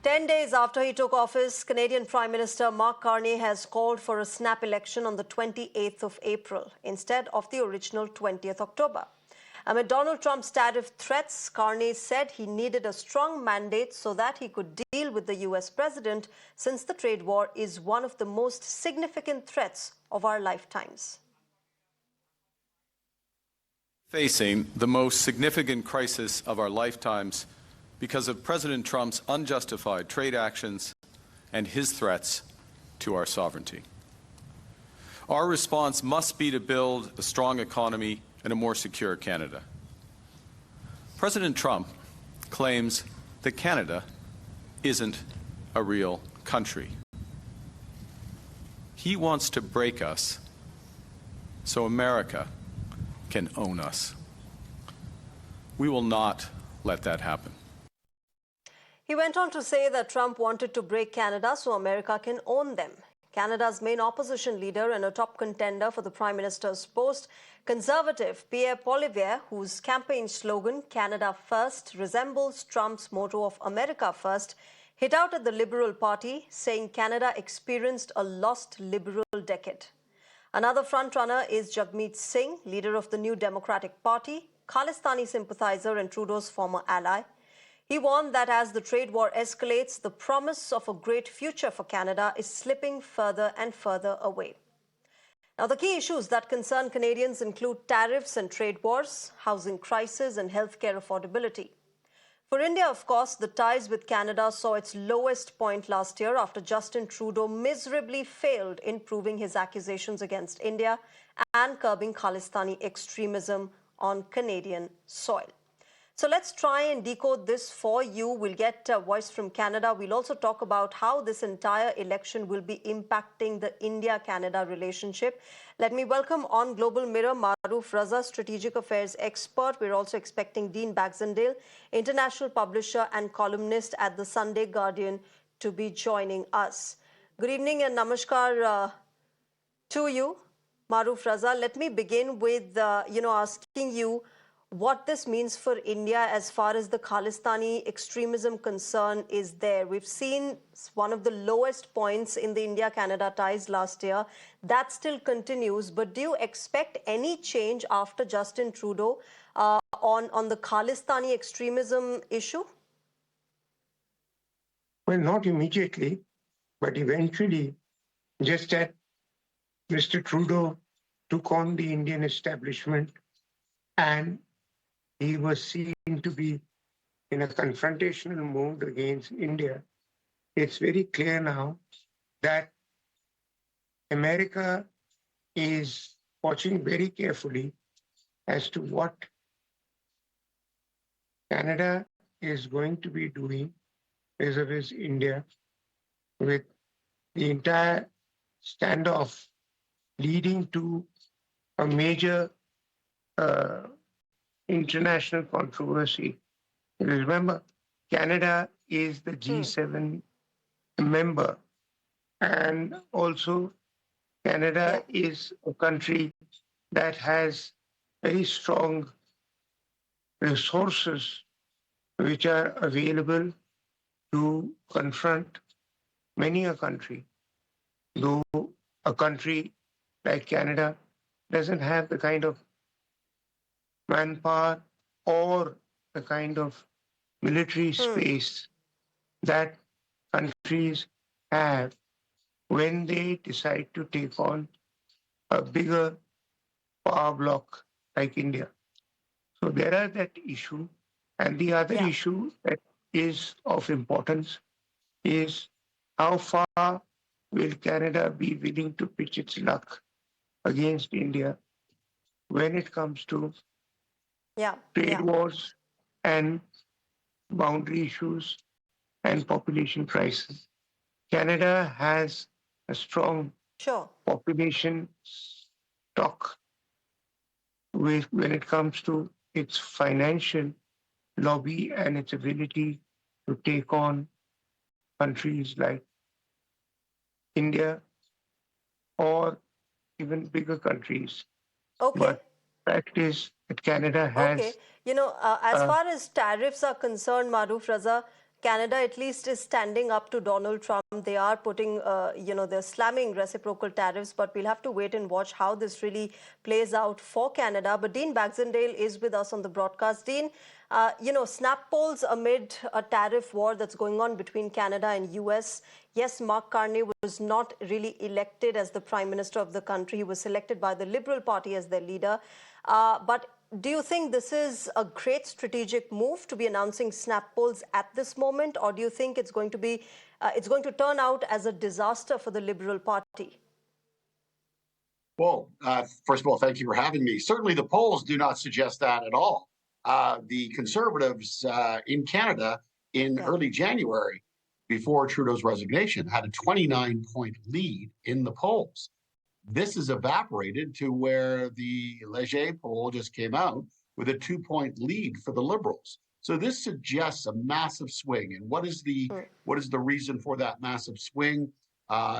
10 days after he took office, Canadian Prime Minister Mark Carney has called for a snap election on the 28th of April instead of the original 20th October. Amid Donald Trump's tariff threats, Carney said he needed a strong mandate so that he could deal with the US president, since the trade war is one of the most significant threats of our lifetimes. Facing the most significant crisis of our lifetimes because of President Trump's unjustified trade actions and his threats to our sovereignty. Our response must be to build a strong economy and a more secure Canada. President Trump claims that Canada isn't a real country. He wants to break us so America can own us. We will not let that happen. He went on to say that Trump wanted to break Canada so America can own them. Canada's main opposition leader and a top contender for the Prime Minister's post, Conservative Pierre Poilievre, whose campaign slogan, Canada First, resembles Trump's motto of America First, hit out at the Liberal Party, saying Canada experienced a lost Liberal decade. Another frontrunner is Jagmeet Singh, leader of the New Democratic Party, Khalistani sympathizer and Trudeau's former ally. He warned that as the trade war escalates, the promise of a great future for Canada is slipping further and further away. Now, the key issues that concern Canadians include tariffs and trade wars, housing crisis, and healthcare affordability. For India, of course, the ties with Canada saw its lowest point last year after Justin Trudeau miserably failed in proving his accusations against India and curbing Khalistani extremism on Canadian soil. So let's try and decode this for you. We'll get a voice from Canada. We'll also talk about how this entire election will be impacting the India-Canada relationship. Let me welcome on Global Mirror, Maruf Raza, strategic affairs expert. We're also expecting Dean Baxendale, international publisher and columnist at the Sunday Guardian, to be joining us. Good evening and namaskar to you, Maruf Raza. Let me begin with, asking you what this means for India as far as the Khalistani extremism concern is there. We've seen one of the lowest points in the India-Canada ties last year. That still continues, but do you expect any change after Justin Trudeau on the Khalistani extremism issue? Well, not immediately, but eventually, just as Mr. Trudeau took on the Indian establishment and he was seen to be in a confrontational mode against India, it's very clear now that America is watching very carefully as to what Canada is going to be doing vis-a-vis India, with the entire standoff leading to a major international controversy. Remember, Canada is the G7 member, and also Canada is a country that has very strong resources which are available to confront many a country, though a country like Canada doesn't have the kind of manpower or the kind of military space that countries have when they decide to take on a bigger power bloc like India. So there are that issue. And the other issue that is of importance is how far will Canada be willing to pitch its luck against India when it comes to trade wars and boundary issues and population crisis. Canada has a strong population stock when it comes to its financial lobby and its ability to take on countries like India or even bigger countries. Okay. But the fact is that Canada has... Okay. As far as tariffs are concerned, Maruf Raza, Canada at least is standing up to Donald Trump. They are putting, they're slamming reciprocal tariffs, but we'll have to wait and watch how this really plays out for Canada. But Dean Baxendale is with us on the broadcast. Dean, snap polls amid a tariff war that's going on between Canada and US. Yes, Mark Carney was not really elected as the Prime Minister of the country. He was selected by the Liberal Party as their leader. But do you think this is a great strategic move to be announcing snap polls at this moment, or do you think it's going to turn out as a disaster for the Liberal Party? Well, first of all, thank you for having me. Certainly, the polls do not suggest that at all. The Conservatives in Canada in early January, before Trudeau's resignation, had a 29-point lead in the polls. This has evaporated to where the Leger poll just came out with a 2-point lead for the Liberals. So this suggests a massive swing. And what is the reason for that massive swing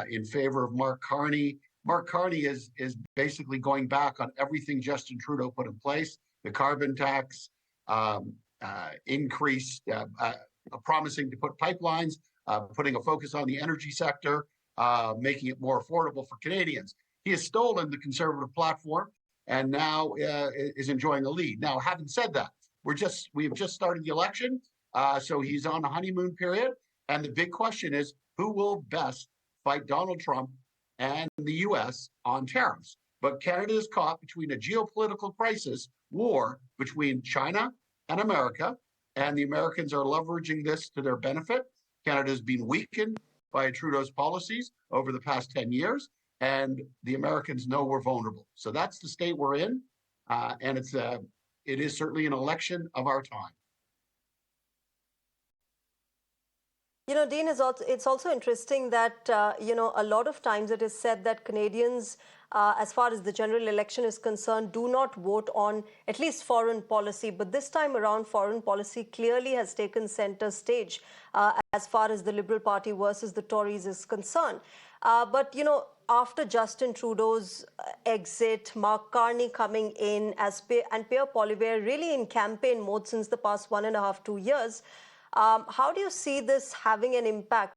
in favor of Mark Carney? Mark Carney is basically going back on everything Justin Trudeau put in place: the carbon tax, increased, promising to put pipelines, putting a focus on the energy sector, making it more affordable for Canadians. He has stolen the Conservative platform and now is enjoying a lead. Now, having said that, we have just started the election, so he's on a honeymoon period. And the big question is, who will best fight Donald Trump and the U.S. on tariffs? But Canada is caught between a geopolitical crisis war between China and America, and the Americans are leveraging this to their benefit. Canada has been weakened by Trudeau's policies over the past 10 years. And the Americans know we're vulnerable. So that's the state we're in. And it is certainly an election of our time. Dean, it's also interesting that, a lot of times it is said that Canadians, as far as the general election is concerned, do not vote on at least foreign policy. But this time around, foreign policy clearly has taken center stage as far as the Liberal Party versus the Tories is concerned. But after Justin Trudeau's exit, Mark Carney coming in and Pierre Poilievre really in campaign mode since the past 1.5 to 2 years, how do you see this having an impact?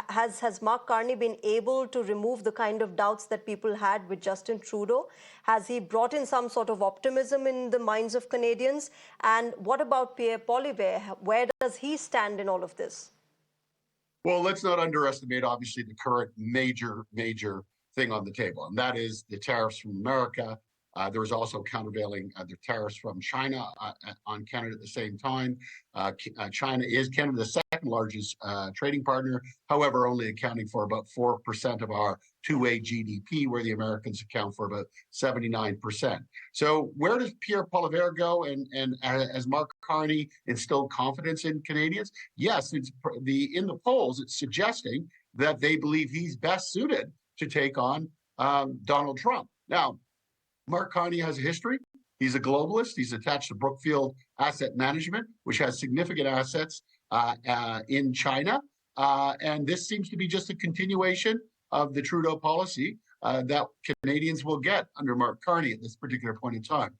Has Mark Carney been able to remove the kind of doubts that people had with Justin Trudeau? Has he brought in some sort of optimism in the minds of Canadians? And what about Pierre Poilievre? Where does he stand in all of this? Well, let's not underestimate, obviously, the current major thing on the table, and that is the tariffs from America. There is also countervailing the tariffs from China on Canada at the same time. China is Canada's second largest trading partner, however, only accounting for about 4% of our two-way GDP, where the Americans account for about 79%. So where does Pierre Poilievre go? And as Mark Carney instilled confidence in Canadians? Yes, in the polls, it's suggesting that they believe he's best suited to take on Donald Trump. Now, Mark Carney has a history. He's a globalist. He's attached to Brookfield Asset Management, which has significant assets in China. And this seems to be just a continuation of the Trudeau policy that Canadians will get under Mark Carney at this particular point in time.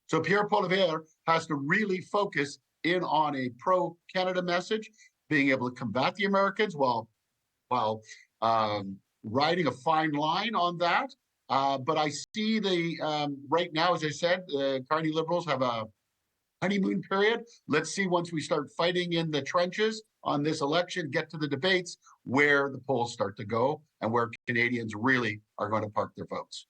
So Pierre Poilievre has to really focus in on a pro-Canada message, being able to combat the Americans while riding a fine line on that. But I see right now, as I said, the Carney Liberals have a honeymoon period. Let's see, once we start fighting in the trenches on this election, get to the debates, where the polls start to go and where Canadians really are going to park their votes.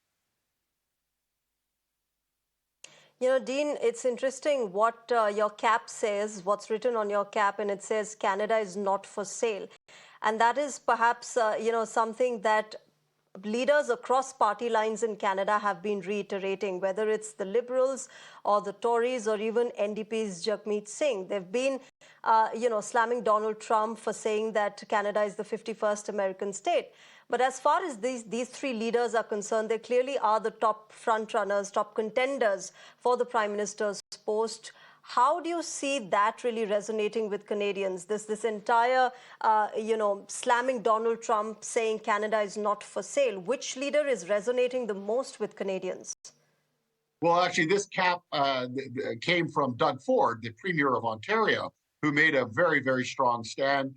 Dean, it's interesting what your cap says, what's written on your cap, and it says Canada is not for sale. And that is perhaps, something that leaders across party lines in Canada have been reiterating, whether it's the Liberals or the Tories or even NDP's Jagmeet Singh. They've been, slamming Donald Trump for saying that Canada is the 51st American state. But as far as these three leaders are concerned, they clearly are the top frontrunners, top contenders for the Prime Minister's post. How do you see that really resonating with Canadians? This entire, slamming Donald Trump, saying Canada is not for sale. Which leader is resonating the most with Canadians? Well, actually, this cap came from Doug Ford, the Premier of Ontario, who made a very, very strong stand,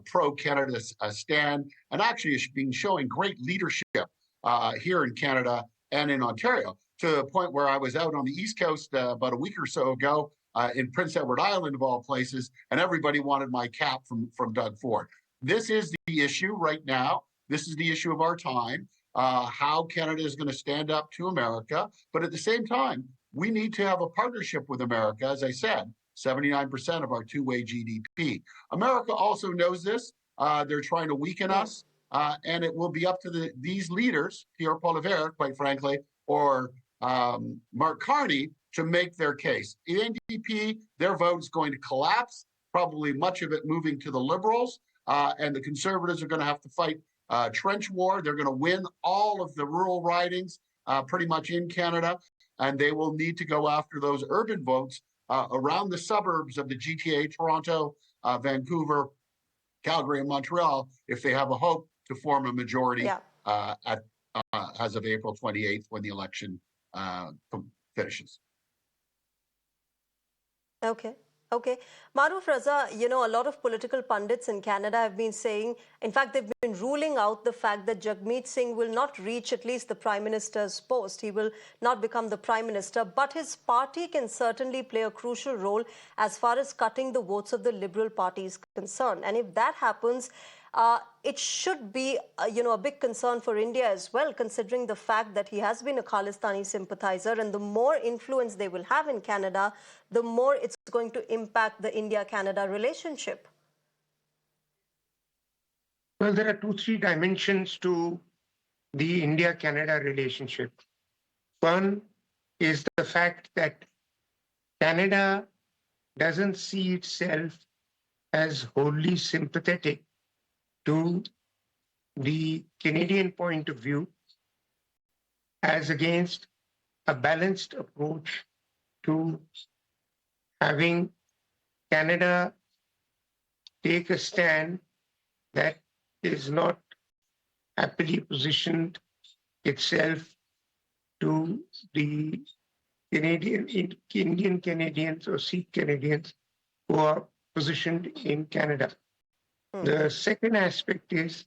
pro-Canada stand, and actually has been showing great leadership here in Canada and in Ontario, to the point where I was out on the East Coast about a week or so ago in Prince Edward Island, of all places, and everybody wanted my cap from Doug Ford. This is the issue right now. This is the issue of our time, how Canada is going to stand up to America. But at the same time, we need to have a partnership with America. As I said, 79% of our two-way GDP. America also knows this. They're trying to weaken us. And it will be up to these leaders, Pierre Poilievre, quite frankly, or Mark Carney, to make their case. The NDP, their vote is going to collapse, probably much of it moving to the Liberals, and the Conservatives are going to have to fight trench war. They're going to win all of the rural ridings pretty much in Canada, and they will need to go after those urban votes around the suburbs of the GTA, Toronto, Vancouver, Calgary, and Montreal, if they have a hope to form a majority as of April 28th, when the election finishes. Okay. Okay. Maruf Raza, you know, a lot of political pundits in Canada have been saying, in fact, they've been ruling out the fact that Jagmeet Singh will not reach at least the Prime Minister's post. He will not become the Prime Minister, but his party can certainly play a crucial role as far as cutting the votes of the Liberal Party is concerned. And if that happens, it should be, a big concern for India as well, considering the fact that he has been a Khalistani sympathizer, and the more influence they will have in Canada, the more it's going to impact the India-Canada relationship. Well, there are 2-3 dimensions to the India-Canada relationship. One is the fact that Canada doesn't see itself as wholly sympathetic to the Canadian point of view, as against a balanced approach to having Canada take a stand that is not happily positioned itself to the Indian Canadians or Sikh Canadians who are positioned in Canada. The second aspect is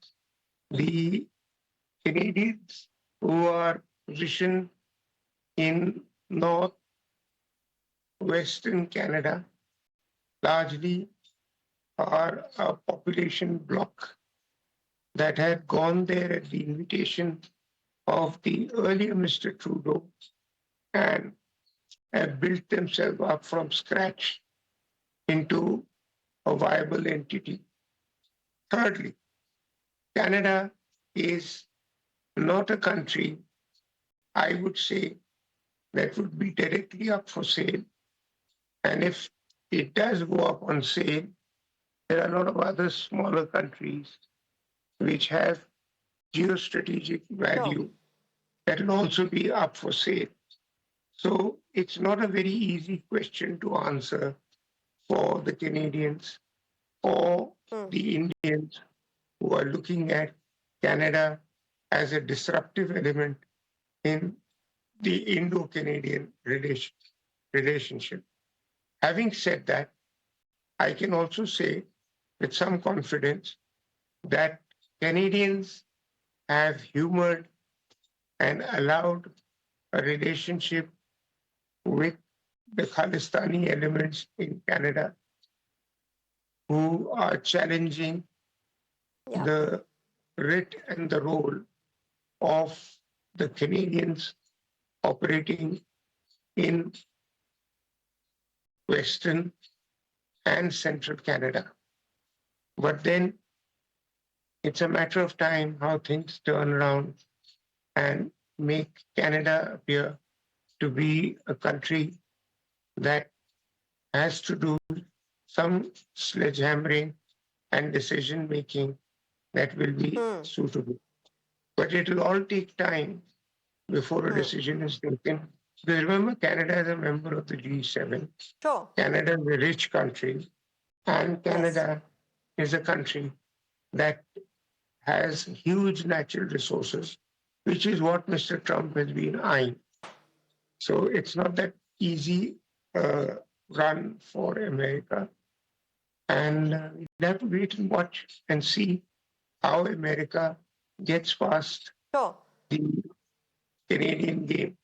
the Canadians who are positioned in northwestern Canada largely are a population bloc that had gone there at the invitation of the earlier Mr. Trudeau and have built themselves up from scratch into a viable entity. Thirdly, Canada is not a country, I would say, that would be directly up for sale. And if it does go up on sale, there are a lot of other smaller countries which have geostrategic value that will also be up for sale. So it's not a very easy question to answer for the Canadians or the Indians who are looking at Canada as a disruptive element in the Indo-Canadian relationship. Having said that, I can also say with some confidence that Canadians have humored and allowed a relationship with the Khalistani elements in Canada who are challenging the writ and the role of the Canadians operating in Western and Central Canada. But then it's a matter of time how things turn around and make Canada appear to be a country that has to do some sledgehammering and decision-making that will be suitable. But it will all take time before a decision is taken. Because remember, Canada is a member of the G7. Sure. Canada is a rich country, and Canada is a country that has huge natural resources, which is what Mr. Trump has been eyeing. So it's not that easy run for America. And we'll have to wait and watch and see how America gets past Sure. the Canadian game.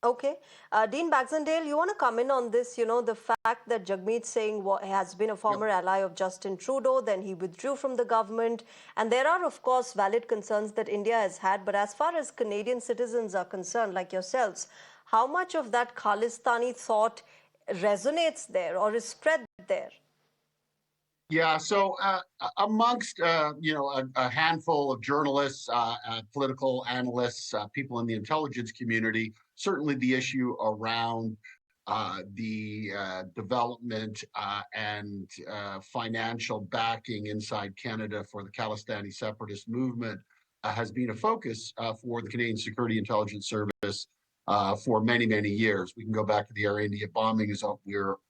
Okay. Dean Baxendale, you want to come in on this? You know, the fact that Jagmeet Singh has been a former ally of Justin Trudeau, then he withdrew from the government. And there are, of course, valid concerns that India has had. But as far as Canadian citizens are concerned, like yourselves, how much of that Khalistani thought resonates there or is spread there? Yeah, so amongst a handful of journalists, political analysts, people in the intelligence community, certainly the issue around the development and financial backing inside Canada for the Khalistani separatist movement has been a focus for the Canadian Security Intelligence Service for many, many years. We can go back to the Air India bombing, as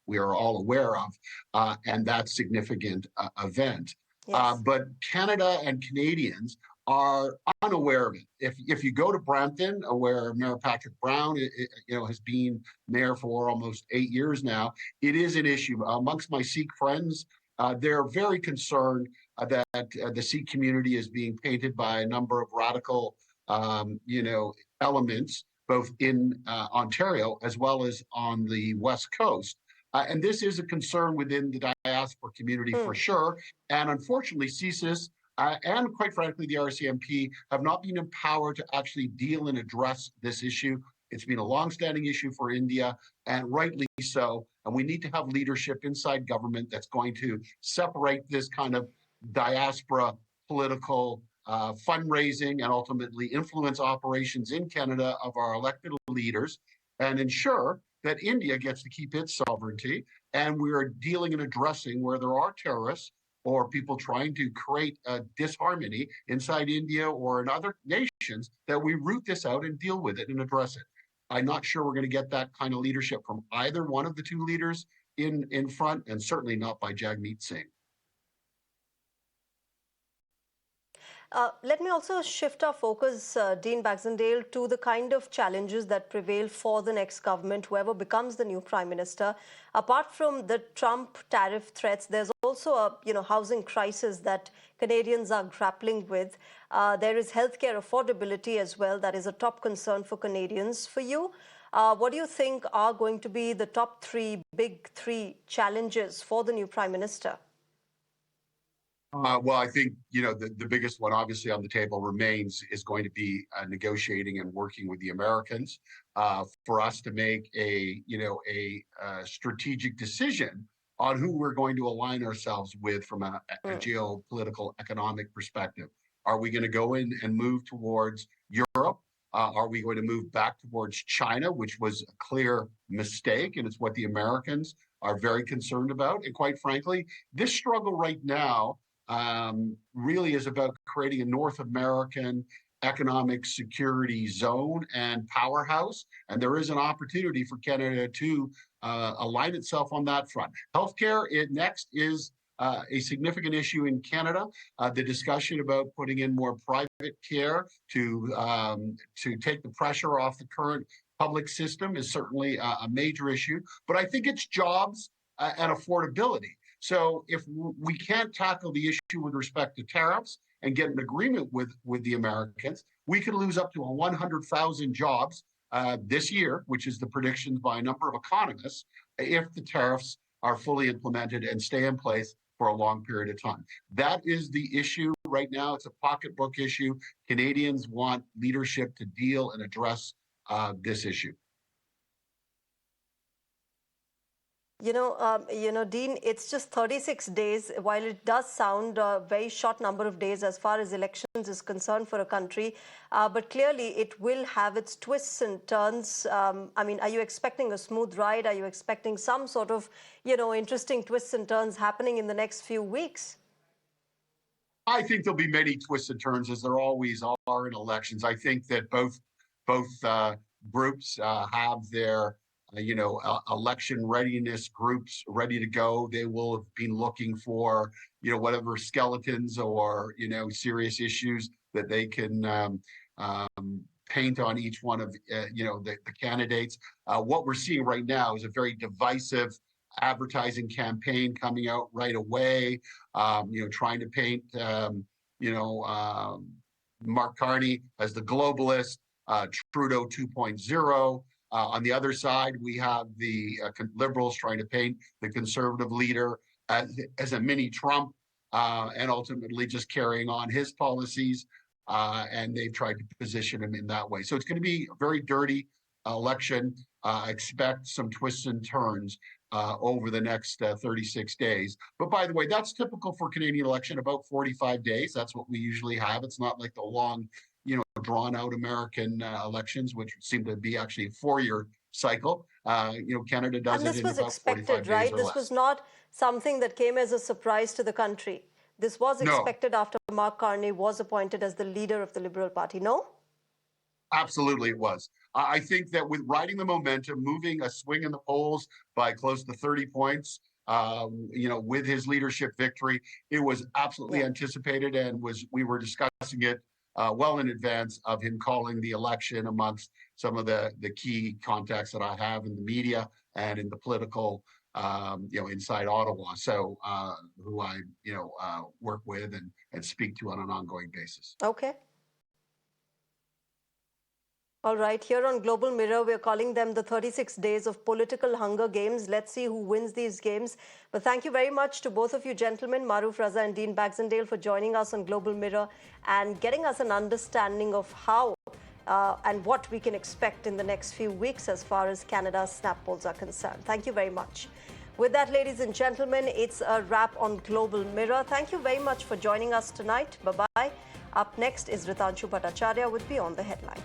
we are all aware of, and that significant event. Yes. But Canada and Canadians are unaware of it. If you go to Brampton, where Mayor Patrick Brown, has been mayor for almost 8 years now, it is an issue amongst my Sikh friends. They're very concerned that the Sikh community is being painted by a number of radical, elements, both in Ontario as well as on the West Coast. And this is a concern within the diaspora community for sure. And unfortunately, CSIS and quite frankly, the RCMP have not been empowered to actually deal and address this issue. It's been a longstanding issue for India, and rightly so. And we need to have leadership inside government that's going to separate this kind of diaspora political fundraising and ultimately influence operations in Canada of our elected leaders and ensure that India gets to keep its sovereignty. And we are dealing and addressing where there are terrorists or people trying to create a disharmony inside India or in other nations, that we root this out and deal with it and address it. I'm not sure we're going to get that kind of leadership from either one of the two leaders in front, and certainly not by Jagmeet Singh. Let me also shift our focus, Dean Baxendale, to the kind of challenges that prevail for the next government, whoever becomes the new Prime Minister. Apart from the Trump tariff threats, there's also a housing crisis that Canadians are grappling with. There is healthcare affordability as well. That is a top concern for Canadians. For you, what do you think are going to be the top big three challenges for the new Prime Minister? Well, I think, the biggest one obviously on the table remains is going to be negotiating and working with the Americans for us to make a strategic decision on who we're going to align ourselves with from a geopolitical economic perspective. Are we going to go in and move towards Europe? Are we going to move back towards China, which was a clear mistake, and it's what the Americans are very concerned about? And quite frankly, this struggle right now really is about creating a North American economic security zone and powerhouse. And there is an opportunity for Canada to align itself on that front. Healthcare, next is a significant issue in Canada. The discussion about putting in more private care to take the pressure off the current public system is certainly a major issue. But I think it's jobs and affordability. So if we can't tackle the issue with respect to tariffs and get an agreement with the Americans, we could lose up to 100,000 jobs this year, which is the predictions by a number of economists, if the tariffs are fully implemented and stay in place for a long period of time. That is the issue right now. It's a pocketbook issue. Canadians want leadership to deal and address this issue. Dean, it's just 36 days. While it does sound a very short number of days as far as elections is concerned for a country, but clearly it will have its twists and turns. Are you expecting a smooth ride? Are you expecting some sort of, interesting twists and turns happening in the next few weeks? I think there'll be many twists and turns, as there always are in elections. I think that both groups have their election readiness groups ready to go. They will have been looking for, whatever skeletons or, serious issues that they can paint on each one of the candidates. What we're seeing right now is a very divisive advertising campaign coming out right away. Trying to paint Mark Carney as the globalist, Trudeau 2.0. On the other side, we have the Liberals trying to paint the Conservative leader as a mini Trump, and ultimately just carrying on his policies. And they've tried to position him in that way. So it's going to be a very dirty election. Expect some twists and turns over the next 36 days. But by the way, that's typical for Canadian election, about 45 days. That's what we usually have. It's not like the long, drawn out American elections, which seem to be actually a 4-year cycle. Canada does And it this in was about 45 expected, days right? or This less. was not something that came as a surprise to the country. This was No. expected after Mark Carney was appointed as the leader of the Liberal Party, no? Absolutely, it was. I think that with riding the momentum, moving a swing in the polls by close to 30 points, with his leadership victory, it was absolutely anticipated, and we were discussing it well in advance of him calling the election amongst some of the key contacts that I have in the media and in the political, inside Ottawa. So who I, work with and speak to on an ongoing basis. Okay. All right, here on Global Mirror, we're calling them the 36 days of political hunger games. Let's see who wins these games. But thank you very much to both of you gentlemen, Maruf Raza and Dean Baxendale, for joining us on Global Mirror and getting us an understanding of how and what we can expect in the next few weeks as far as Canada's snap polls are concerned. Thank you very much. With that, ladies and gentlemen, it's a wrap on Global Mirror. Thank you very much for joining us tonight. Bye-bye. Up next is Ritanshu Bhattacharya with Beyond the Headline.